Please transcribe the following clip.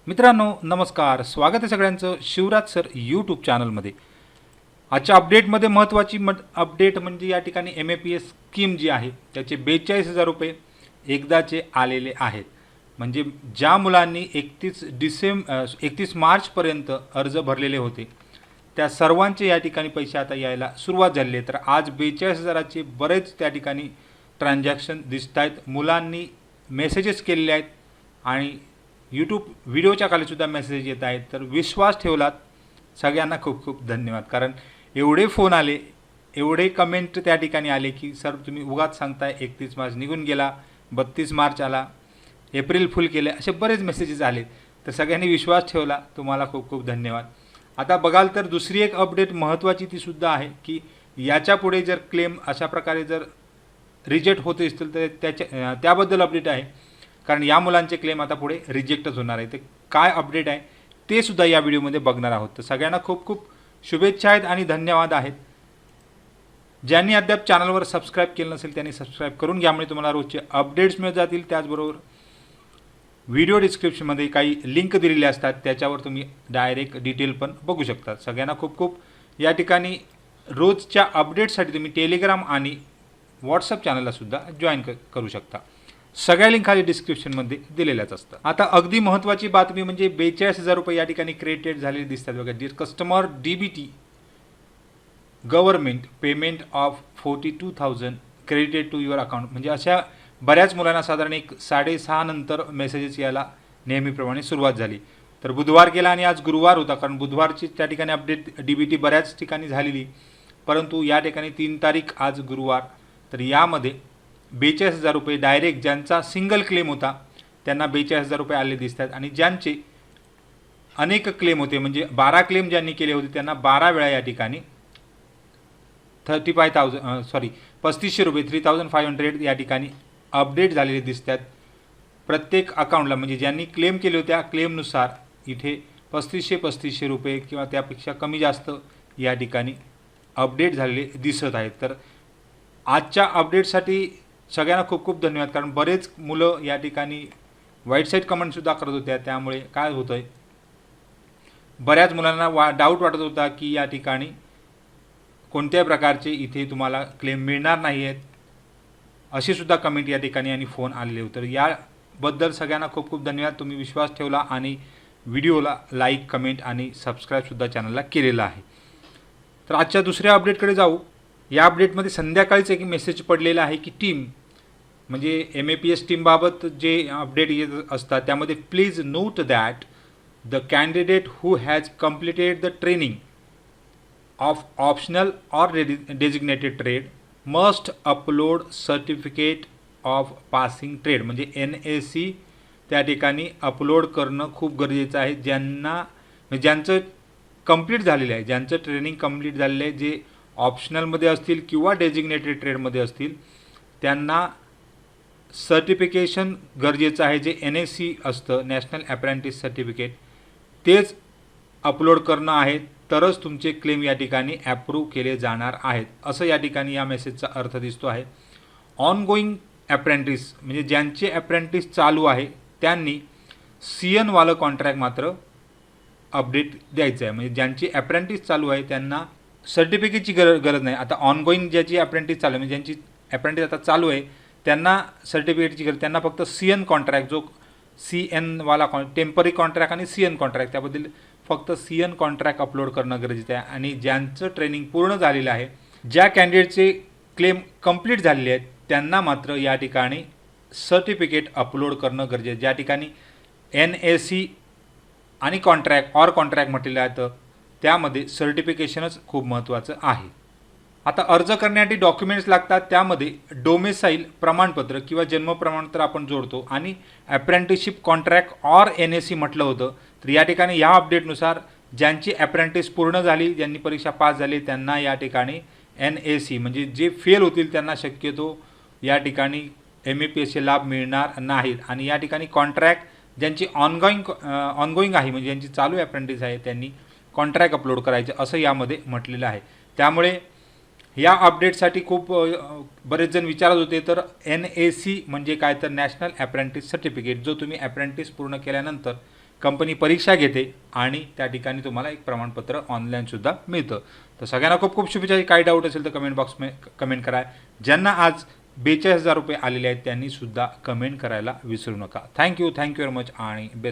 मित्रांनो नमस्कार, स्वागत आहे सगळ्यांचं शिवराज सर यूट्यूब चॅनलमध्ये। आजच्या अपडेटमध्ये महत्त्वाची अपडेट म्हणजे या ठिकाणी MAPS स्कीम जी आहे त्याचे 42,000 रुपये एकदाचे आलेले आहेत। म्हणजे ज्या मुलांनी 31 मार्चपर्यंत अर्ज भरलेले होते त्या सर्वांचे या ठिकाणी पैसे आता यायला सुरुवात झाली आहे। तर आज 42,000चे बरेच त्या ठिकाणी ट्रान्झॅक्शन दिसत आहेत। मुलांनी मेसेजेस केलेले आहेत आणि यूट्यूब व्हिडिओच्या खालीसुद्धा मेसेज येत आहेत। तर विश्वास ठेवलात सगळ्यांना खूप खूप धन्यवाद। कारण एवढे फोन आले, एवढे कमेंट त्या ठिकाणी आले की सर तुम्ही उगाच सांगताय 31 मार्च निघून गेला, 32 मार्च आला, एप्रिल फुल केले, असे बरेच मेसेजेस आले। तर सगळ्यांनी विश्वास ठेवला, तुम्हाला खूप खूप धन्यवाद। आता बघाल तर दुसरी एक अपडेट महत्त्वाची ती सुद्धा आहे की याच्या पुढे जर क्लेम अशा प्रकारे जर रिजेक्ट होत असतील तर त्याबद्दल अपडेट आहे। कारण या मुलांचे क्लेम आता पुढे रिजेक्टच होणार आहे। ते काय अपडेट आहे ते सुद्धा या व्हिडिओमध्ये बघणार आहोत। तर सगळ्यांना खूप खूप शुभेच्छा आहेत आणि धन्यवाद आहेत। ज्यांनी अद्याप चॅनलवर सबस्क्राईब केलं नसेल त्यांनी सबस्क्राईब करून घ्या, म्हणजे तुम्हाला रोजचे अपडेट्स मिळत जातील। त्याचबरोबर व्हिडिओ डिस्क्रिप्शनमध्ये काही लिंक दिलेले असतात, त्याच्यावर तुम्ही डायरेक्ट डिटेल पण बघू शकता। सगळ्यांना खूप खूप या ठिकाणी रोजच्या अपडेट्ससाठी तुम्ही टेलिग्राम आणि व्हॉट्सअप चॅनलला सुद्धा जॉईन करू शकता। सगळ्या लिंक खाली डिस्क्रिप्शनमध्ये दिलेल्याच असतात। आता अगदी महत्त्वाची बातमी म्हणजे 42,000 रुपये या ठिकाणी क्रेडिट झालेले दिसतात बघा। Dear customer, DBT government payment of 42,000 credited to your account. म्हणजे अशा बऱ्याच मुलांना साधारण 6:30 नंतर मेसेजेस यायला नेहमीप्रमाणे सुरुवात झाली। तर बुधवार गेला आणि आज गुरुवार होता, कारण बुधवारची त्या ठिकाणी अपडेट DBT बऱ्याच ठिकाणी झालेली, परंतु या ठिकाणी 3 तारीख आज गुरुवार। तर यामध्ये 42,000 रुपये डायरेक्ट ज्यांचा सिंगल क्लेम होता त्यांना 42,000 रुपये आले दिसतात आणि ज्यांचे अनेक क्लेम होते म्हणजे 12 क्लेम ज्यांनी केले होते त्यांना 12 वेळा या ठिकाणी 3500 रुपये 3,500 या ठिकाणी अपडेट झालेले दिसतात प्रत्येक अकाउंटला। म्हणजे ज्यांनी क्लेम केले होते त्या क्लेमनुसार इथे 3500 रुपये किंवा त्यापेक्षा कमी जास्त या ठिकाणी अपडेट झालेले दिसत आहेत। तर आजच्या अपडेटसाठी सगळ्यांना खूप खूप धन्यवाद। कारण बरेच मुलं या ठिकाणी वाईट साईड कमेंटसुद्धा करत होत्या, त्यामुळे काय होतं आहे बऱ्याच मुलांना डाऊट वाटत होता की या ठिकाणी कोणत्याही प्रकारचे इथे तुम्हाला क्लेम मिळणार नाही आहेत, अशी सुद्धा कमेंट या ठिकाणी आणि फोन आलेले होते। तर याबद्दल सगळ्यांना खूप खूप धन्यवाद। तुम्ही विश्वास ठेवला आणि व्हिडिओला लाईक, कमेंट आणि सबस्क्राईबसुद्धा चॅनलला केलेला आहे। तर आजच्या दुसऱ्या अपडेटकडे जाऊ। या अपडेटमध्ये संध्याकाळीच एक मेसेज पडलेला आहे की टीम म्हणजे MAPS टीमबाबत जे अपडेट येत असतात त्यामध्ये please note that the candidate who has completed the training of optional or designated trade must upload certificate of passing trade. म्हणजे NAC त्या ठिकाणी अपलोड करणं खूप गरजेचं आहे। ज्यांचं कंप्लीट झालेलं आहे, ज्यांचं ट्रेनिंग कंप्लीट झालेलं आहे, जे ऑप्शनलमध्ये असतील किंवा डेजिग्नेटेड ट्रेडमध्ये असतील त्यांना सर्टिफिकेशन गरजेचं आहे। जे NAC असतं, नॅशनल अप्रेंटिस सर्टिफिकेट, तेच अपलोड करणं आहे, तरच तुमचे क्लेम या ठिकाणी ॲप्रूव्ह केले जाणार आहेत, असं या ठिकाणी या मेसेजचा अर्थ दिसतो आहे। ऑनगोईंग अप्रेंटिस म्हणजे ज्यांचे अप्रेंटिस चालू आहे त्यांनी CN वालं कॉन्ट्रॅक्ट मात्र अपडेट द्यायचं आहे। म्हणजे ज्यांची अप्रेंटिस चालू आहे त्यांना सर्टिफिकेटची गरज नाही। आता ऑनगोईंग ज्याची अप्रेंटिस चालू आहे म्हणजे ज्यांची अप्रेंटिस आता चालू आहे त्यांना सर्टिफिकेटची गरज, त्यांना फक्त CN कॉन्ट्रॅक्ट जो CN वाला टेम्पररी कॉन्ट्रॅक्ट आणि CN कॉन्ट्रॅक्ट त्याबद्दल फक्त CN कॉन्ट्रॅक्ट अपलोड करणं गरजेचं आहे। आणि ज्यांचं ट्रेनिंग पूर्ण झालेलं आहे, ज्या कॅन्डिडेटचे क्लेम कंप्लीट झालेले आहेत त्यांना मात्र या ठिकाणी सर्टिफिकेट अपलोड करणं गरजेचं आहे। ज्या ठिकाणी NAC आणि कॉन्ट्रॅक्ट म्हटलेलं आहे तर त्यामध्ये सर्टिफिकेशनच खूप महत्त्वाचं आहे। आता अर्ज करण्यासाठी डॉक्युमेंट्स लागतात, त्यामध्ये डोमेसाईल प्रमाणपत्र किंवा जन्म प्रमाणपत्र आपण जोडतो आणि अप्रेंटिसशिप कॉन्ट्रॅक्ट ऑर NAC म्हटलं होतं। तर या ठिकाणी या अपडेटनुसार ज्यांची अप्रेंटिस पूर्ण झाली, ज्यांनी परीक्षा पास झाली त्यांना या ठिकाणी NAC म्हणजे जे फेल होतील त्यांना शक्यतो या ठिकाणी MAPSचे लाभ मिळणार नाहीत। आणि या ठिकाणी कॉन्ट्रॅक्ट ज्यांची ऑनगोईंग आहे म्हणजे ज्यांची चालू अप्रेंटिस आहे त्यांनी कॉन्ट्रॅक्ट अपलोड करायचे असं यामध्ये म्हटलेलं आहे। त्यामुळे या अपडेटसाठी खूप बरेच जण विचारत होते। तर NAC म्हणजे काय तर नॅशनल अप्रेंटिस सर्टिफिकेट, जो तुम्ही अप्रेंटिस पूर्ण केल्यानंतर कंपनी परीक्षा घेते आणि त्या ठिकाणी तुम्हाला एक प्रमाणपत्र ऑनलाईनसुद्धा मिळतं. तर सगळ्यांना खूप खूप शुभेच्छा. काही डाऊट असेल तर कमेंट बॉक्समध्ये कमेंट करा. ज्यांना आज 42,000 रुपये आलेले आहेत त्यांनीसुद्धा कमेंट करायला विसरू नका. थँक्यू व्हेरी मच आणि बेस्ट.